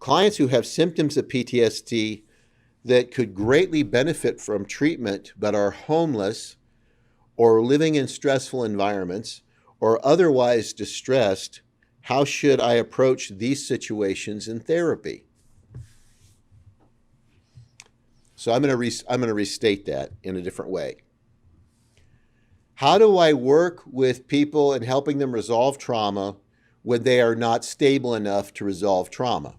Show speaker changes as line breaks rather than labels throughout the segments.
clients who have symptoms of PTSD that could greatly benefit from treatment but are homeless or living in stressful environments or otherwise distressed, how should I approach these situations in therapy? So I'm going to restate that in a different way. How do I work with people and helping them resolve trauma when they are not stable enough to resolve trauma?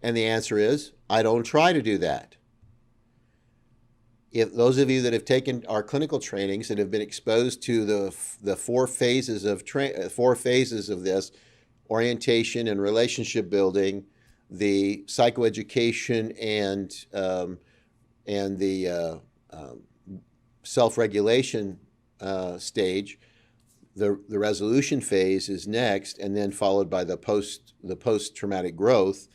And the answer is, I don't try to do that. If those of you that have taken our clinical trainings and have been exposed to the four phases of this: orientation and relationship building, the psychoeducation, and the self-regulation stage, the resolution phase is next, and then followed by the post-traumatic growth.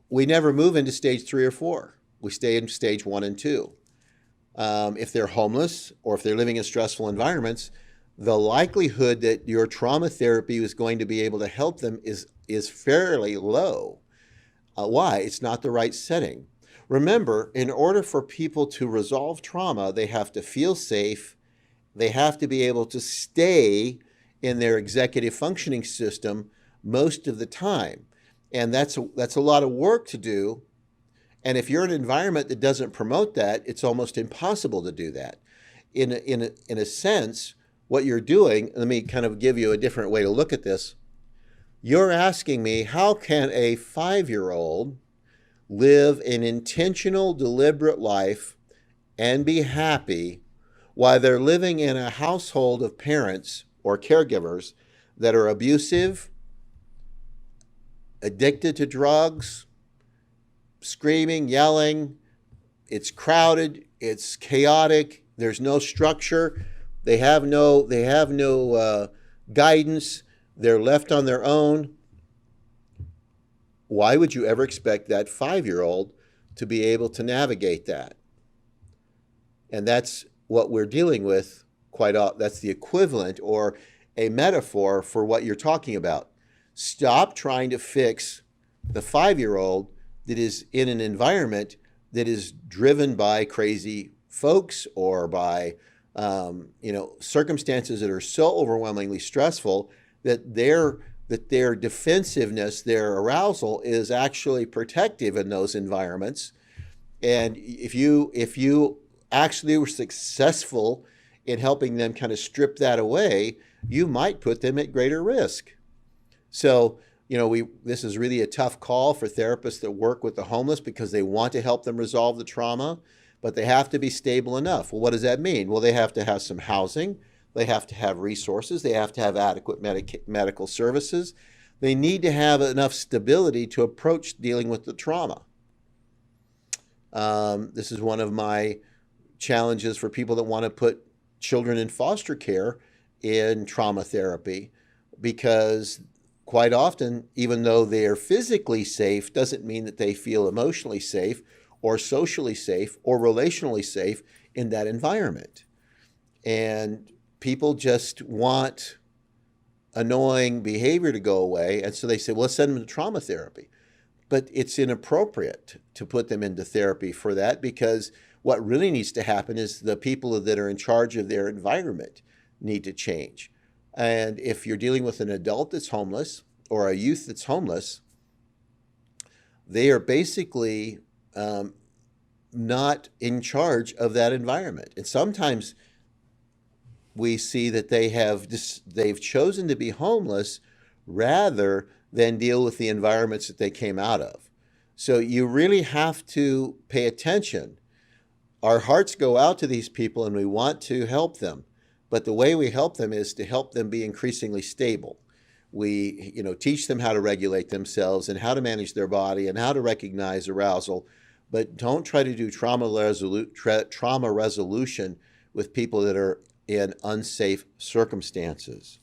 We never move into stage 3 or 4. We stay in stage 1 and 2. If they're homeless or if they're living in stressful environments, the likelihood that your trauma therapy is going to be able to help them is fairly low. Why? It's not the right setting. Remember, in order for people to resolve trauma, they have to feel safe. They have to be able to stay in their executive functioning system most of the time. And that's a lot of work to do. And if you're in an environment that doesn't promote that, it's almost impossible to do that. In a sense, what you're doing, let me kind of give you a different way to look at this. You're asking me, how can a 5-year-old live an intentional, deliberate life and be happy while they're living in a household of parents or caregivers that are abusive, addicted to drugs, screaming, yelling, it's crowded, it's chaotic, there's no structure, they have no guidance, they're left on their own? Why would you ever expect that 5-year-old to be able to navigate that? And that's what we're dealing with quite often. That's the equivalent or a metaphor for what you're talking about. Stop trying to fix the 5-year-old that is in an environment that is driven by crazy folks or by circumstances that are so overwhelmingly stressful that their defensiveness, their arousal is actually protective in those environments. And if you actually were successful in helping them kind of strip that away, you might put them at greater risk. So, this is really a tough call for therapists that work with the homeless because they want to help them resolve the trauma, but they have to be stable enough. Well, what does that mean? Well, they have to have some housing. They have to have resources. They have to have adequate medical services. They need to have enough stability to approach dealing with the trauma. This is one of my challenges for people that want to put children in foster care in trauma therapy, because quite often, even though they are physically safe, doesn't mean that they feel emotionally safe or socially safe or relationally safe in that environment. And people just want annoying behavior to go away, and so they say, well, let's send them to trauma therapy. But it's inappropriate to put them into therapy for that, because what really needs to happen is the people that are in charge of their environment need to change. And if you're dealing with an adult that's homeless or a youth that's homeless, they are basically not in charge of that environment. And sometimes we see that they've chosen to be homeless rather than deal with the environments that they came out of. So you really have to pay attention. Our hearts go out to these people and we want to help them. But the way we help them is to help them be increasingly stable. We, teach them how to regulate themselves and how to manage their body and how to recognize arousal. But don't try to do trauma resolution with people that are in unsafe circumstances.